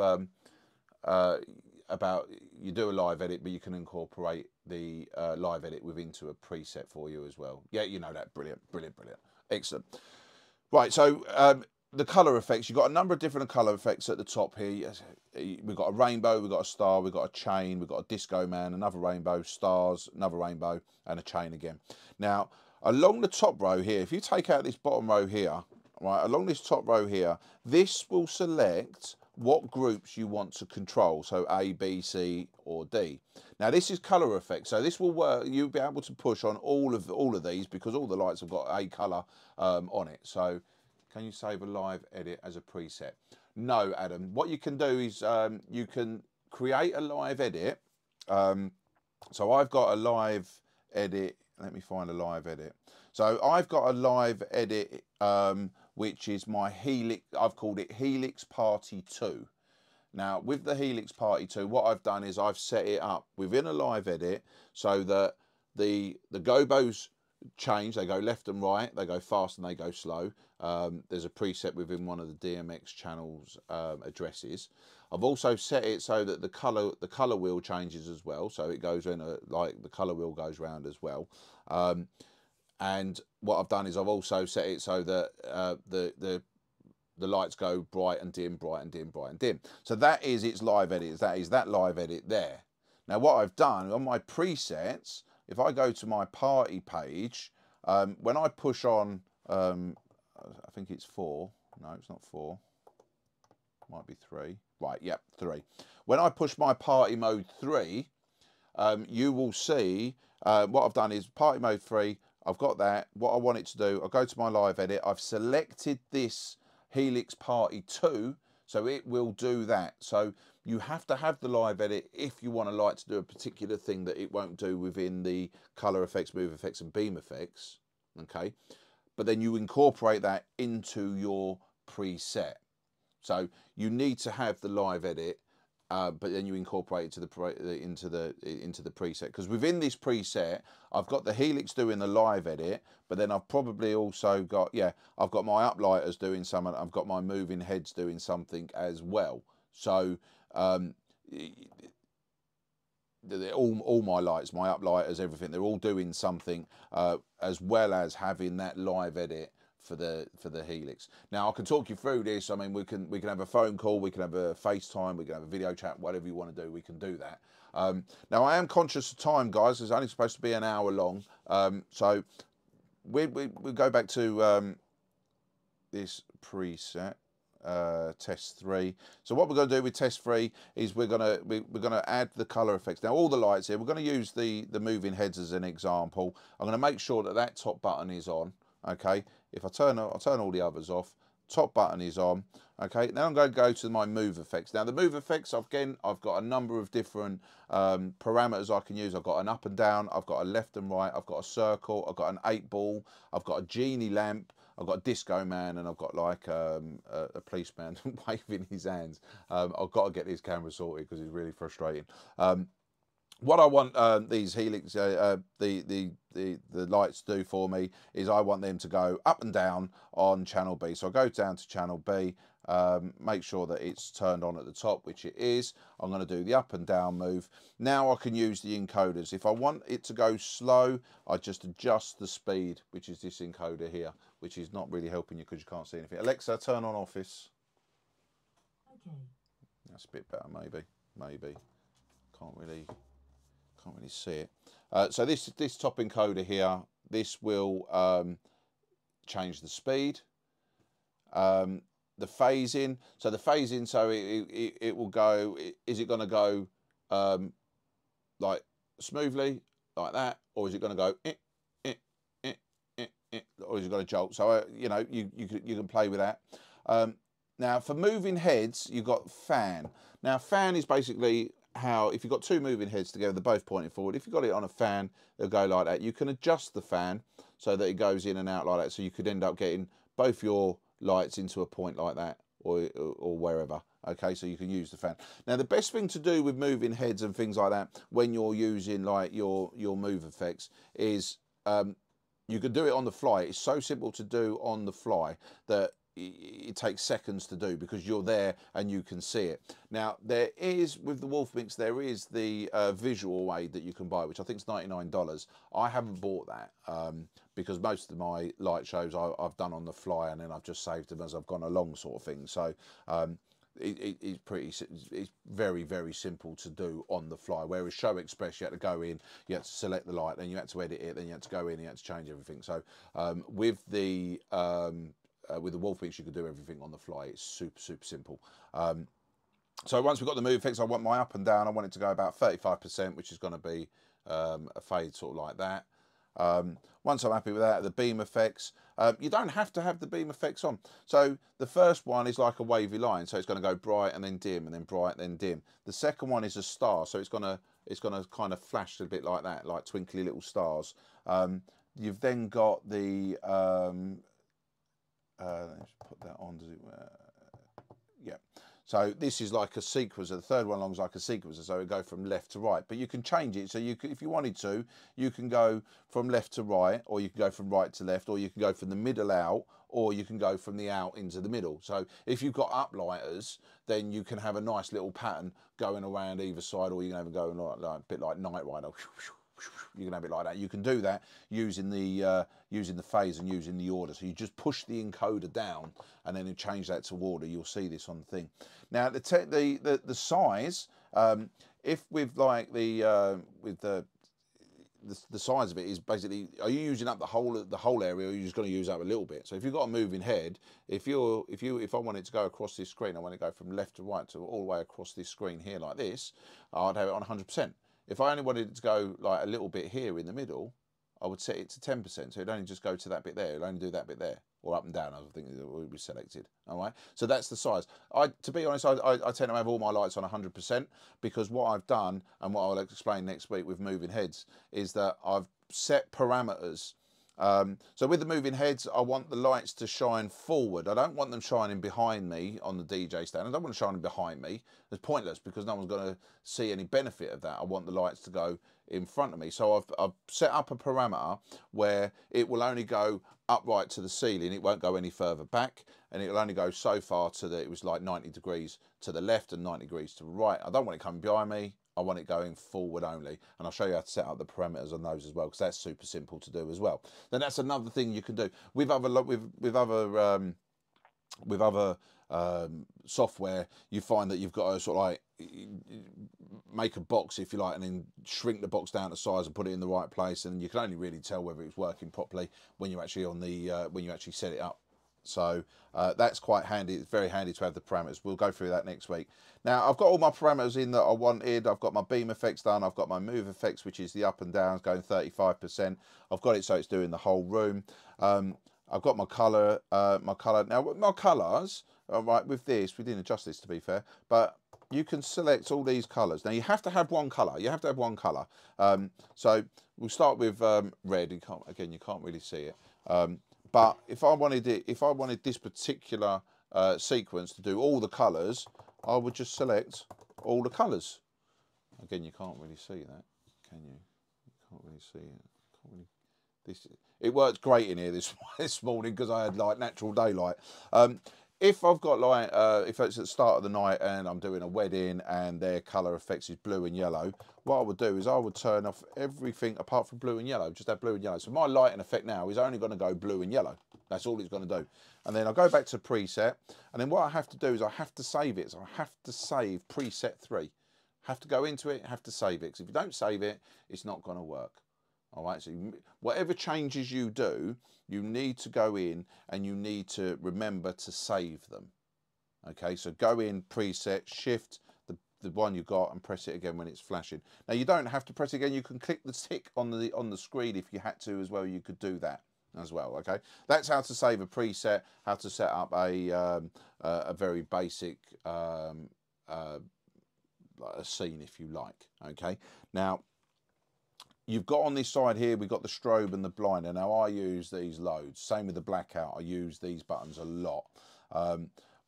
about you do a live edit, but you can incorporate the live edit into a preset for you as well. Yeah, you know that. Brilliant, brilliant, brilliant. Excellent. Right, so the colour effects, you've got a number of different colour effects at the top here. We've got a rainbow, we've got a star, we've got a chain, we've got a disco man, another rainbow, stars, another rainbow, and a chain again. Now, along the top row here, if you take out this bottom row here, right, along this top row here, this will select what groups you want to control, so A, B, C, or D. Now this is colour effect, so this will work. You'll be able to push on all of these because all the lights have got a colour on it. So, can you save a live edit as a preset? No, Adam. What you can do is you can create a live edit. So I've got a live edit. Let me find a live edit. So I've got a live edit, which is my Helix. I've called it Helix Party 2. Now, with the Helix Party 2, what I've done is I've set it up within a live edit so that the gobos change. They go left and right, they go fast and they go slow. There's a preset within one of the DMX channels addresses. I've also set it so that the color wheel changes as well, so it goes in like the color wheel goes round as well. And what I've done is I've also set it so that the lights go bright and dim, bright and dim, bright and dim. So that is its live edit. That is that live edit there. Now what I've done on my presets, if I go to my party page, when I push on, I think it's 4. No, it's not 4. Might be 3. Right, yep, 3. When I push my party mode 3, you will see what I've done is party mode 3. I've got that. What I want it to do, I'll go to my live edit. I've selected this Helix Party 2, so it will do that. So you have to have the live edit if you want a light to do a particular thing that it won't do within the color effects, move effects, and beam effects. Okay, but then you incorporate that into your preset. So you need to have the live edit, but then you incorporate it to into the preset, because within this preset I've got the Helix doing the live edit, but then I've probably also got, yeah, I've got my uplighters doing something, I've got my moving heads doing something as well. So all my lights, my uplighters, everything, they're all doing something, as well as having that live edit for the Helix. Now I can talk you through this. I mean, we can have a phone call, we can have a FaceTime, we can have a video chat, whatever you want to do, we can do that. Now I am conscious of time, guys. It's only supposed to be an hour long, so we go back to this preset. Test 3. So what we're going to do with test 3 is we're going to add the color effects. Now all the lights here, we're going to use the moving heads as an example. I'm going to make sure that that top button is on. Okay, if I'll turn all the others off. Top button is on. Okay, now I'm going to go to my move effects. Now the move effects, again, I've got a number of different parameters I can use. I've got an up and down, I've got a left and right, I've got a circle, I've got an 8-ball, I've got a genie lamp, I've got a disco man, and I've got like a policeman waving his hands. I've got to get this camera sorted because it's really frustrating. What I want these Helix, the lights to do for me is I want them to go up and down on channel B. So I go down to channel B, make sure that it's turned on at the top, which it is. I'm going to do the up and down move. Now I can use the encoders. If I want it to go slow, I just adjust the speed, which is this encoder here, which is not really helping you because you can't see anything. Alexa, turn on Office. Okay. That's a bit better, maybe. Can't really see it. So this top encoder here, this will change the speed, the phasing. So the phasing, so it will go. Is it going to go like smoothly like that, or is it going to go or is it going to jolt? So you know, you can play with that. Now for moving heads, you've got fan. Now fan is basically how, if you've got two moving heads together, they're both pointing forward. If you've got it on a fan, they'll go like that. You can adjust the fan so that it goes in and out like that. So you could end up getting both your lights into a point like that, or wherever. Okay, so you can use the fan. Now the best thing to do with moving heads and things like that when you're using like your move effects is you can do it on the fly. It's so simple to do on the fly that it takes seconds to do because you're there and you can see it. Now there is, with the Wolfmix, there is the visual aid that you can buy, which I think is $99. I haven't bought that because most of my light shows I've done on the fly and then I've just saved them as I've gone along, sort of thing. So it's very, very simple to do on the fly, whereas Show Express you had to go in, you had to select the light, then you had to edit it, then you had to go in, you had to change everything. So with the Wolfmix you could do everything on the fly. It's super simple. So once we've got the move effects, I want my up and down, I want it to go about 35%, which is going to be a fade sort of like that. Once I'm happy with that, the beam effects, you don't have to have the beam effects on. So the first one is like a wavy line, so it's going to go bright and then dim and then bright then dim. The second one is a star, so it's going to kind of flash a bit like that, like twinkly little stars. You've then got the let's put that on. Does it? Yeah. So this is like a sequencer. The third one along is like a sequencer, so it go from left to right. But you can change it. So you can, if you wanted to, you can go from left to right, or you can go from right to left, or you can go from the middle out, or you can go from the out into the middle. So if you've got uplighters, then you can have a nice little pattern going around either side, or you can have it going like a bit like Knight Rider. You can have it like that. You can do that using the phase and using the order. So you just push the encoder down and then you change that to order. You'll see this on the thing. Now the size, if with like the size of it is basically, are you using up the whole area, or are you just going to use up a little bit? So if you've got a moving head, if I want it to go across this screen, I want it to go from left to right to all the way across this screen here like this, I'd have it on 100%. If I only wanted it to go like a little bit here in the middle, I would set it to 10%. So it'd only just go to that bit there. It'll only do that bit there, or up and down. I think it would be selected. All right. So that's the size. To be honest, I tend to have all my lights on 100%, because what I've done, and what I'll explain next week with moving heads, is that I've set parameters. So with the moving heads, I want the lights to shine forward. I don't want them shining behind me on the DJ stand. I don't want them shining behind me. It's pointless, because no one's going to see any benefit of that. I want the lights to go in front of me. So I've set up a parameter where it will only go upright to the ceiling. It won't go any further back, and it'll only go so far to it was like 90 degrees to the left and 90 degrees to the right. I don't want it coming behind me. I want it going forward only, and I'll show you how to set up the parameters on those as well, because that's super simple to do as well. Then that's another thing you can do with other software. You find that you've got to sort of like make a box, if you like, and then shrink the box down to size and put it in the right place, and you can only really tell whether it's working properly when you're actually on the when you actually set it up. So that's quite handy. It's very handy to have the parameters. We'll go through that next week. Now I've got all my parameters in that I wanted. I've got my beam effects done. I've got my move effects, which is the up and down, going 35%. I've got it so it's doing the whole room. I've got my color. Now my colors. All right, with this, we didn't adjust this to be fair, but you can select all these colors. Now you have to have one color. You have to have one color. So we'll start with red. You can't really see it. But if I wanted this particular sequence to do all the colours, I would just select all the colours. Again, you can't really see that, can you? You can't really see it. It worked great in here this morning, because I had like natural daylight. If I've got like, if it's at the start of the night and I'm doing a wedding and their colour effects is blue and yellow, what I would do is I would turn off everything apart from blue and yellow, just have blue and yellow. So my lighting effect now is only going to go blue and yellow. That's all it's going to do. And then I'll go back to preset. And then what I have to do is I have to save it. So I have to save preset 3. Have to go into it, have to save it. Because if you don't save it, it's not going to work. All right, so whatever changes you do, you need to go in and you need to remember to save them. Okay, so go in, preset, shift the one you got and press it again when it's flashing. Now you don't have to press it again. You can click the tick on the screen if you had to as well. You could do that as well. Okay, that's how to save a preset, how to set up a very basic a scene, if you like. Okay, now you've got on this side here, we've got the strobe and the blinder. Now I use these loads. Same with the blackout. I use these buttons a lot.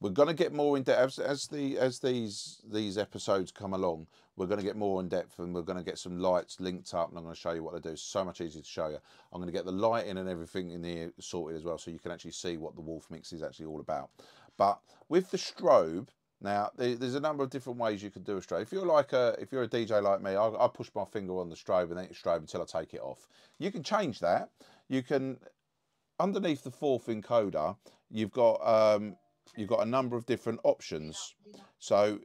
We're going to get more in depth as these episodes come along. We're going to get more in depth, and we're going to get some lights linked up, and I'm going to show you what they do. It's so much easier to show you. I'm going to get the lighting and everything in here sorted as well, so you can actually see what the Wolfmix is actually all about. But with the strobe, now there's a number of different ways you could do a strobe. If you're a DJ like me, I push my finger on the strobe and then it's strobe until I take it off. You can change that. You can, underneath the 4th encoder, you've got a number of different options. So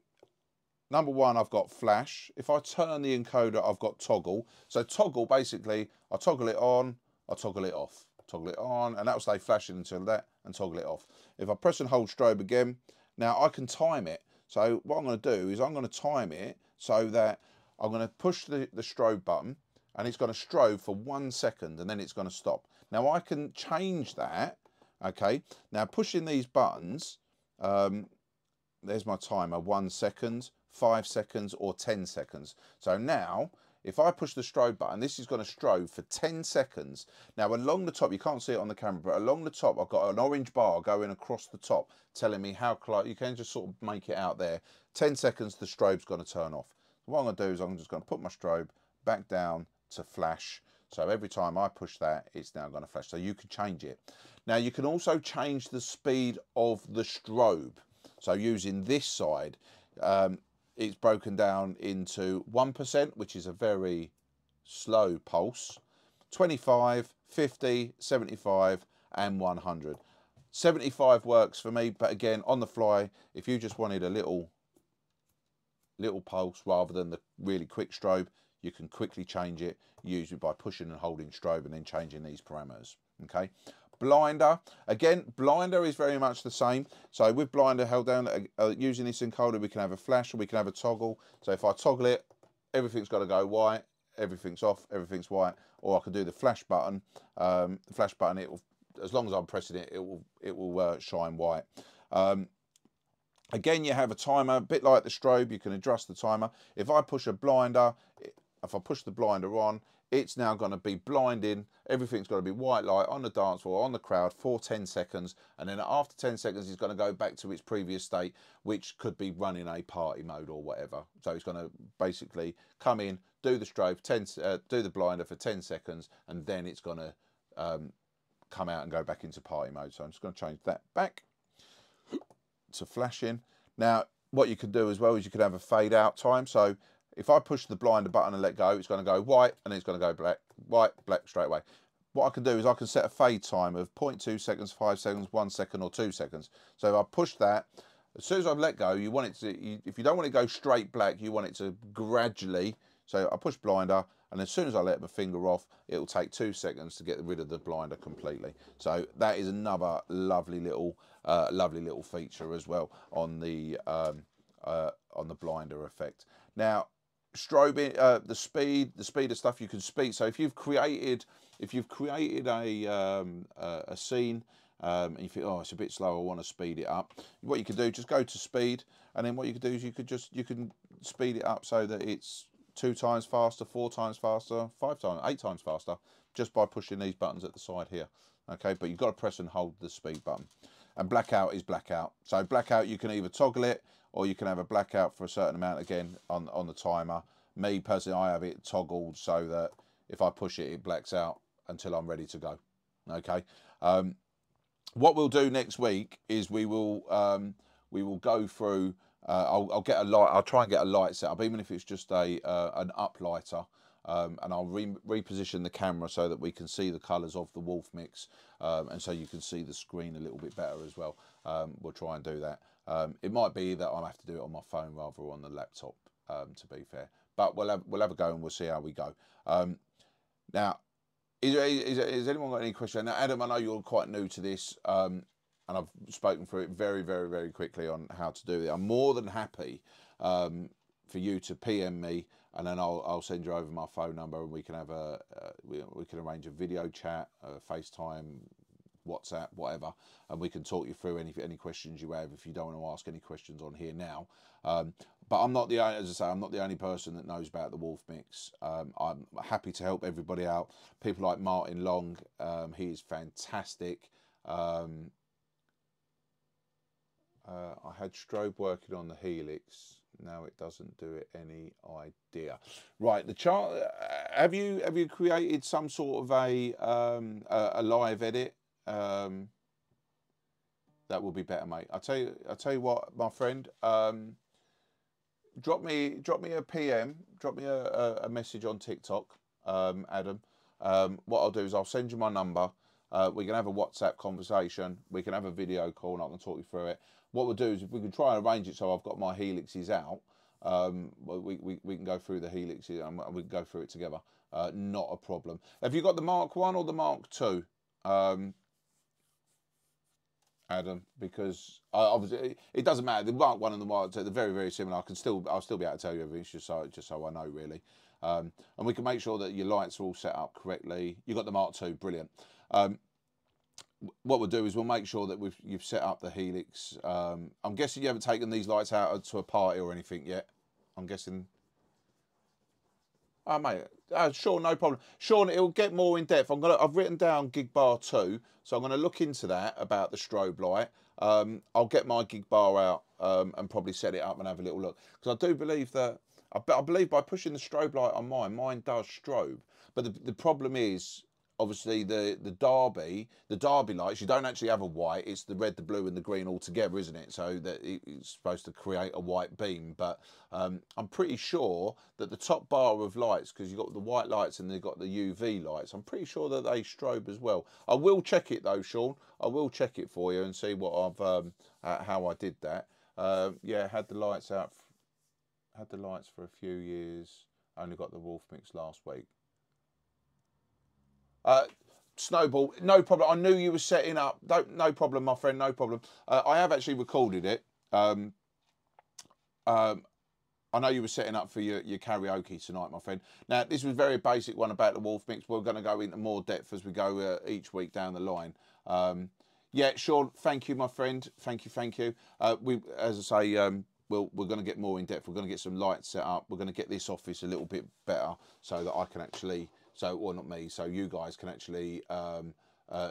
number 1, I've got flash. If I turn the encoder, I've got toggle. So toggle, basically, I toggle it on, I toggle it off. Toggle it on, and that will stay flashing until that, and toggle it off. If I press and hold strobe again, now I can time it. So what I'm going to do is I'm going to time it so that I'm going to push the strobe button, and it's going to strobe for 1 second, and then it's going to stop. Now I can change that. Okay, now pushing these buttons, there's my timer, 1 second, 5 seconds, or 10 seconds. So now if I push the strobe button, this is going to strobe for 10 seconds. Now along the top, you can't see it on the camera, but along the top I've got an orange bar going across the top telling me how close. You can just sort of make it out there. 10 seconds, the strobe's going to turn off. What I'm going to do is I'm just going to put my strobe back down to flash. So every time I push that, it's now going to flash. So you can change it. Now you can also change the speed of the strobe. So using this side, it's broken down into 1%, which is a very slow pulse, 25, 50, 75 and 100. 75 works for me, but again, on the fly, if you just wanted a little pulse rather than the really quick strobe, you can quickly change it, usually by pushing and holding strobe and then changing these parameters. Okay. Blinder, again, blinder is very much the same. So with blinder held down, using this encoder, we can have a flash or we can have a toggle. So if I toggle it, everything's got to go white, everything's off, everything's white. Or I can do the flash button. The flash button, it will, as long as I'm pressing it, it will shine white. Again, you have a timer, a bit like the strobe. You can adjust the timer. If I push a blinder, if I push the blinder on, it's now going to be blinding. Everything's going to be white light on the dance floor, on the crowd for 10 seconds. And then after 10 seconds, it's going to go back to its previous state, which could be running a party mode or whatever. So it's going to basically come in, do the strobe, do the blinder for 10 seconds, and then it's going to come out and go back into party mode. So I'm just going to change that back to flashing. Now, what you can do as well is you could have a fade out time. So if I push the blinder button and let go, it's going to go white and then it's going to go black, white, black straight away. What I can do is I can set a fade time of 0.2 seconds, 5 seconds, 1 second or 2 seconds. So if I push that, as soon as I've let go, you want it to, if you don't want it to go straight black, you want it to gradually. So I push blinder and as soon as I let my finger off, it'll take 2 seconds to get rid of the blinder completely. So that is another lovely little feature as well on the blinder effect. Now, strobing, the speed of stuff you can speed. So if you've created a scene and you think, oh, it's a bit slow, I want to speed it up. What you can do, just go to speed, and then what you can do is you can speed it up so that it's 2 times faster, 4 times faster, 5 times, 8 times faster, just by pushing these buttons at the side here. Okay, but you've got to press and hold the speed button. And blackout is blackout. So blackout, you can either toggle it or you can have a blackout for a certain amount again on the timer. Me personally, I have it toggled so that if I push it, it blacks out until I'm ready to go. Okay. What we'll do next week is we will go through. I'll get a light. I'll try and get a light set up, even if it's just an uplighter. And I'll reposition the camera so that we can see the colours of the Wolfmix, and so you can see the screen a little bit better as well. We'll try and do that. It might be that I'll have to do it on my phone rather than on the laptop, to be fair. But we'll have a go and we'll see how we go. Now, has anyone got any questions? Now, Adam, I know you're quite new to this, and I've spoken through it very, very, very quickly on how to do it. I'm more than happy for you to PM me, and then I'll send you over my phone number, and we can have we can arrange a video chat, FaceTime, WhatsApp, whatever, and we can talk you through any questions you have if you don't want to ask any questions on here now. But I'm not the only, as I say, I'm not the only person that knows about the Wolfmix. I'm happy to help everybody out. People like Martin Long, he is fantastic. I had strobe working on the Helix. Now it doesn't do it any idea. Right, the chart. Have you created some sort of a live edit? That will be better, mate. I'll tell you what, my friend. Drop me a PM. Drop me a message on TikTok, Adam. What I'll do is I'll send you my number. We can have a WhatsApp conversation. We can have a video call, and I can talk you through it. What we'll do is if we can try and arrange it so I've got my Helixes out, we can go through the Helixes and we can go through it together. Not a problem. Have you got the Mark 1 or the Mark 2? Adam, because obviously it doesn't matter. The Mark 1 and the Mark 2, they're very, very similar. I'll still be able to tell you everything, just so I know, really. And we can make sure that your lights are all set up correctly. You've got the Mark 2, brilliant. What we'll do is we'll make sure that you've set up the Helix. I'm guessing you haven't taken these lights out to a party or anything yet. I'm guessing. Oh, mate, sure, no problem. Sean, it'll get more in depth. I've written down gig bar 2, so I'm gonna look into that about the strobe light. I'll get my gig bar out and probably set it up and have a little look, because I do believe that I believe by pushing the strobe light on mine does strobe. But the problem is, obviously, the Derby lights, you don't actually have a white, it's the red, the blue and the green all together, isn't it? So that it's supposed to create a white beam. But I'm pretty sure that the top bar of lights, because you've got the white lights and they've got the UV lights, I'm pretty sure that they strobe as well. I will check it though, Sean. I will check it for you and see what I've how I did that. Yeah, had the lights out, had the lights for a few years, only got the Wolfmix last week. Snowball, no problem. I knew you were setting up. No problem, my friend. No problem. I have actually recorded it. I know you were setting up for your karaoke tonight, my friend. Now, this was a very basic one about the Wolfmix. We're going to go into more depth as we go each week down the line. Yeah, Sean, thank you, my friend. Thank you. As I say, we're going to get more in depth. We're going to get some lights set up. We're going to get this office a little bit better so that I can actually, or not me, so you guys can actually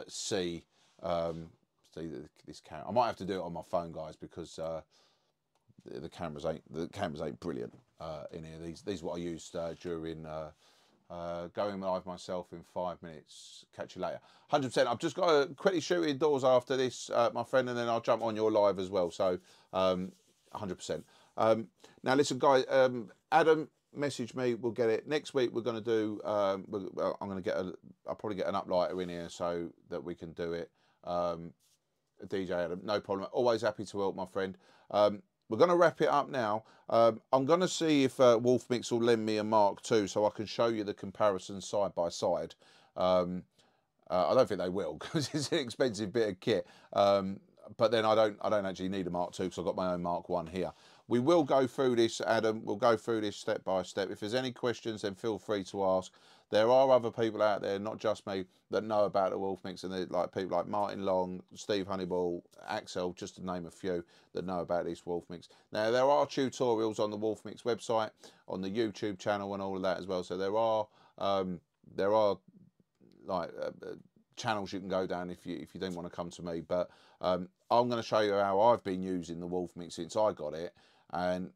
see this camera. I might have to do it on my phone, guys, because the cameras ain't brilliant in here. These are what I used during going live myself in 5 minutes. Catch you later. 100%. I've just got to quickly shoot indoors after this, my friend, and then I'll jump on your live as well. So 100%. Now listen, guys. Adam message me. We'll get it next week. We're going to do. I'm going to I'll probably get an uplighter in here so that we can do it. DJ Adam, no problem. Always happy to help, my friend. We're going to wrap it up now. I'm going to see if Wolfmix will lend me a Mark II so I can show you the comparison side by side. I don't think they will because it's an expensive bit of kit. But then I don't actually need a Mark II because I've got my own Mark I here. We will go through this, Adam. We'll go through this step by step. If there's any questions, then feel free to ask. There are other people out there, not just me, that know about the Wolfmix, and like people like Martin Long, Steve Honeyball, Axel, just to name a few, that know about this Wolfmix. Now, there are tutorials on the Wolfmix website, on the YouTube channel and all of that as well. So there are like channels you can go down if you don't want to come to me. But I'm going to show you how I've been using the Wolfmix since I got it. And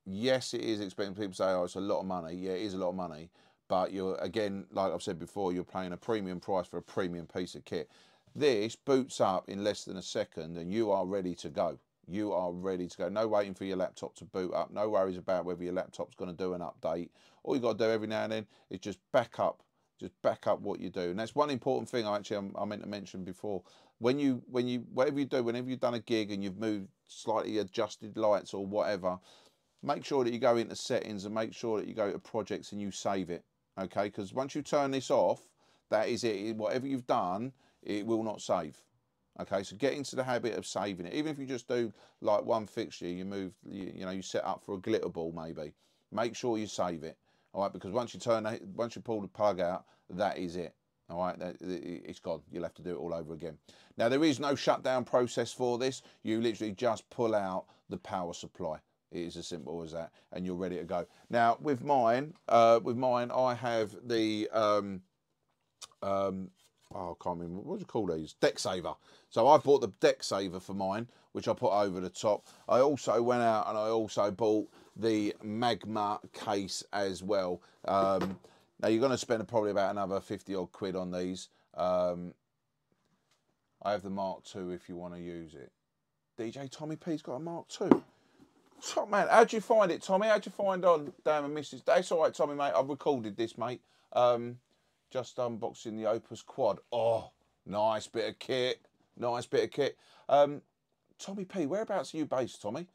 yes, it is expensive. People say, oh, it's a lot of money. Yeah, it is a lot of money. But you're, again, like I've said before, you're paying a premium price for a premium piece of kit. This boots up in less than a second and you are ready to go. You are ready to go. No waiting for your laptop to boot up. No worries about whether your laptop's going to do an update. All you got to do every now and then is just back up what you do. And that's one important thing I meant to mention before. Whatever you do, whenever you've done a gig and you've moved slightly adjusted lights or whatever, make sure that you go into settings and make sure that you go to projects and you save it. Okay, because once you turn this off, that is it. Whatever you've done, it will not save. Okay, so get into the habit of saving it. Even if you just do like one fixture, you move, you set up for a glitter ball maybe. Make sure you save it. All right, because once you pull the plug out, that is it. All right, it's gone. You'll have to do it all over again. Now, there is no shutdown process for this. You literally just pull out the power supply. It is as simple as that, and you're ready to go. Now, with mine, I have the I can't remember what do you call these, deck saver. So I bought the deck saver for mine, which I put over the top. I also went out and I also bought the magma case as well. Now you're going to spend probably about another 50 odd quid on these. I have the Mark II if you want to use it. DJ Tommy P's got a Mark II. Top man, how'd you find it, Tommy? How'd you find on Damn and Mrs. That's all right, Tommy, mate. I've recorded this, mate. Just unboxing the Opus Quad. Oh, nice bit of kit. Nice bit of kit. Tommy P, whereabouts are you based, Tommy?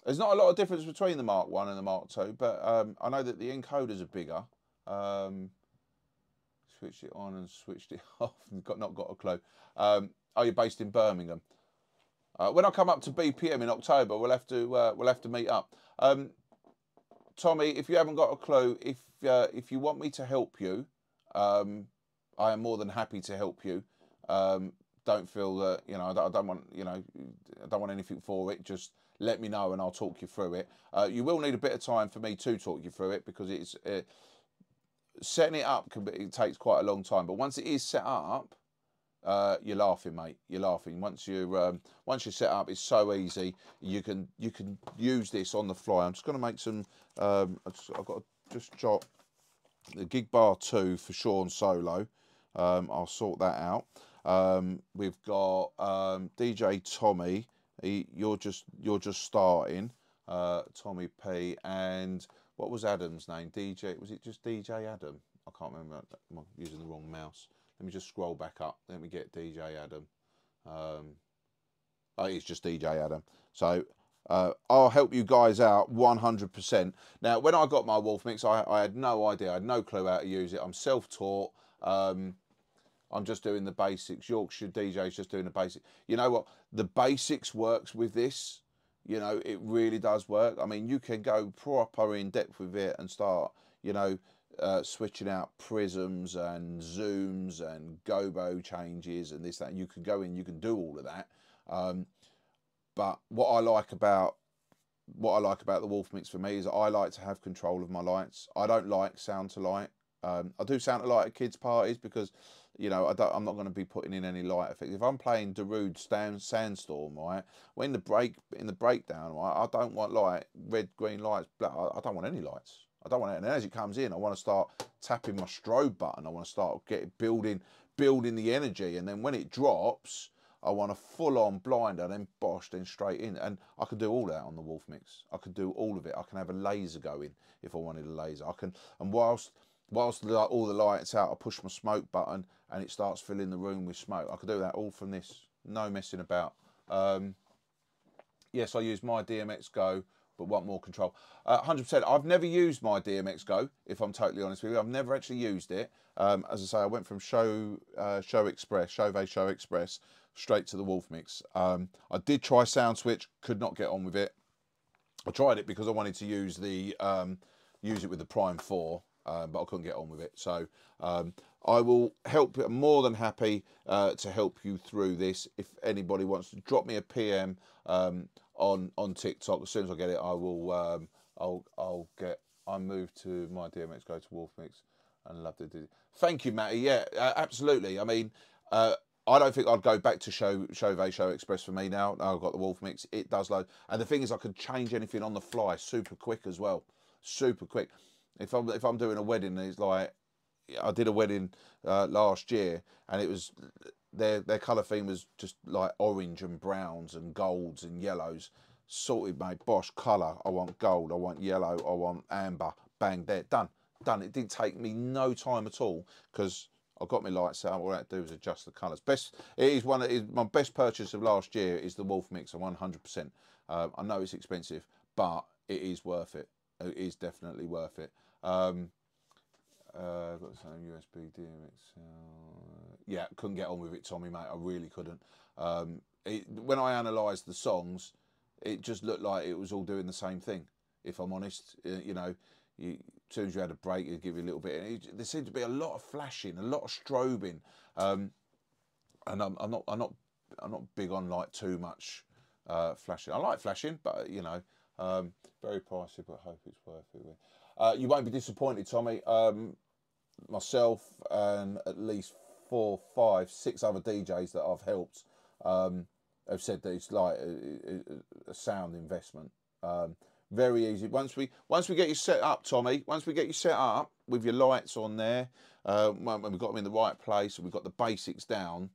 There's not a lot of difference between the Mark I and the Mark II, but I know that the encoders are bigger. Switched it on and switched it off. Not got a clue. Oh, you're based in Birmingham. When I come up to BPM in October, we'll have to meet up. Tommy, if you haven't got a clue, if you want me to help you, I am more than happy to help you. Don't feel that I don't want I don't want anything for it. Just let me know and I'll talk you through it. You will need a bit of time for me to talk you through it, because it's setting it up it takes quite a long time. But once it is set up, you're laughing, mate. You're laughing. Once you're set up, it's so easy. You can use this on the fly. I'm just going to make some. I've got to just jot the gig bar 2 for Sean solo. I'll sort that out. We've got DJ Tommy. You're just starting. Tommy P, and what was Adam's name? DJ, was it just DJ Adam? I can't remember. I'm using the wrong mouse. Let me just scroll back up. Let me get DJ Adam. Oh, it's just DJ Adam. So I'll help you guys out 100%. Now, when I got my Wolfmix, I had no idea. I had no clue how to use it. I'm self-taught. I'm just doing the basics. Yorkshire DJ's just doing the basics. You know what? The basics works with this. You know, it really does work. I mean, you can go proper in depth with it and start, you know, switching out prisms and zooms and gobo changes and this, that. And you can go in, you can do all of that. But what I like about the Wolfmix for me is I like to have control of my lights. I don't like sound to light. I do sound to light at kids' parties because, you know, I'm not going to be putting in any light effects. If I'm playing Darude Sandstorm, right, when the breakdown, right, I don't want light, red, green lights, black. I don't want any lights. I don't want it. And as it comes in, I want to start tapping my strobe button. I want to start building the energy. And then when it drops, I want a full-on blinder, then bosh, then straight in. And I can do all that on the Wolfmix. I can do all of it. I can have a laser going if I wanted a laser. I can, and whilst all the lights out, I push my smoke button and it starts filling the room with smoke. I could do that all from this. No messing about. Yes, I use my DMX Go, but want more control. 100%. I've never used my DMX Go, if I'm totally honest with you. I've never actually used it. As I say, I went from Chauvet Show Express, straight to the Wolfmix. I did try Sound Switch, could not get on with it. I tried it because I wanted to use it with the Prime 4. But I couldn't get on with it. So I will help. I'm more than happy to help you through this. If anybody wants to drop me a PM on TikTok, as soon as I get it, I will. I move to my DMX Go to Wolfmix and love to do it. Thank you, Matty. Yeah, absolutely. I mean, I don't think I'd go back to Chauvet Show Express for me now. I've got the Wolfmix. It does load, and the thing is, I could change anything on the fly super quick as well. Super quick. If I'm doing a wedding, it's like I did a wedding last year, and it was their colour theme was just like orange and browns and golds and yellows. Sorted, mate. Bosh colour. I want gold. I want yellow. I want amber. Bang, there, done. It didn't take me no time at all because I got my lights set up. All I had to do was adjust the colours. My best purchase of last year is the Wolfmix, 100%. I know it's expensive, but it is worth it. It is definitely worth it. Got the same USB DMX. Yeah, couldn't get on with it, Tommy, mate. I really couldn't. When I analysed the songs, it just looked like it was all doing the same thing. If I'm honest, you know, as soon as you had a break, it'd give you a little bit. There seemed to be a lot of flashing, a lot of strobing, and I'm not big on like too much flashing. I like flashing, but you know, very pricey, but I hope it's worth it. You won't be disappointed, Tommy. Myself and at least 4, 5, 6 other DJs that I've helped have said that it's like a sound investment. Very easy. Once we get you set up, Tommy. Once we get you set up with your lights on there, when we've got them in the right place and we've got the basics down,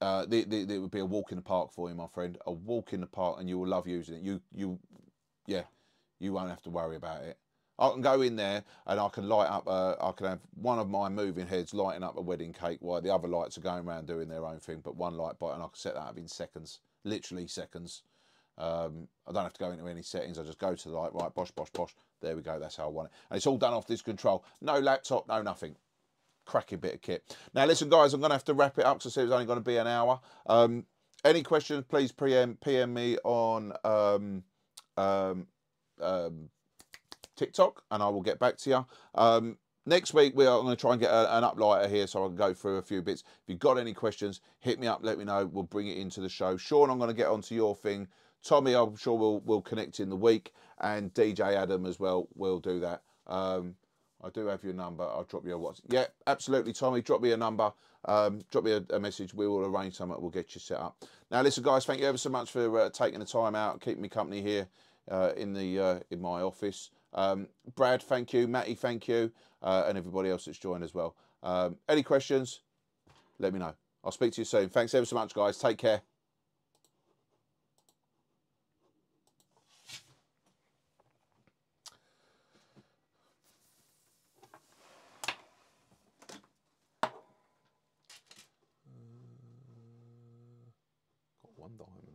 it would be a walk in the park for you, my friend. A walk in the park, and you will love using it. You won't have to worry about it. I can go in there and I can light up. I can have one of my moving heads lighting up a wedding cake while the other lights are going around doing their own thing. But one light bite, and I can set that up in seconds, literally seconds. I don't have to go into any settings. I just go to the light, right, bosh, bosh, bosh. There we go. That's how I want it. And it's all done off this control. No laptop, no nothing. Cracking bit of kit. Now, listen, guys, I'm going to have to wrap it up because I said it was only going to be an hour. Any questions, please PM me on TikTok, and I will get back to you. Next week, we are going to try and get an uplighter here so I can go through a few bits. If you've got any questions, hit me up, let me know. We'll bring it into the show. Sean, I'm going to get onto your thing Tommy, I'm sure we'll connect in the week, and DJ Adam as well will do that. I do have your number. I'll drop you a WhatsApp. Yeah, absolutely, Tommy. Drop me a number. Drop me a message. We will arrange something. We'll get you set up. Now, listen, guys. Thank you ever so much for taking the time out, keeping me company here in my office. Brad, thank you. Matty, thank you, and everybody else that's joined as well. Any questions? Let me know. I'll speak to you soon. Thanks ever so much, guys. Take care. Got one diamond.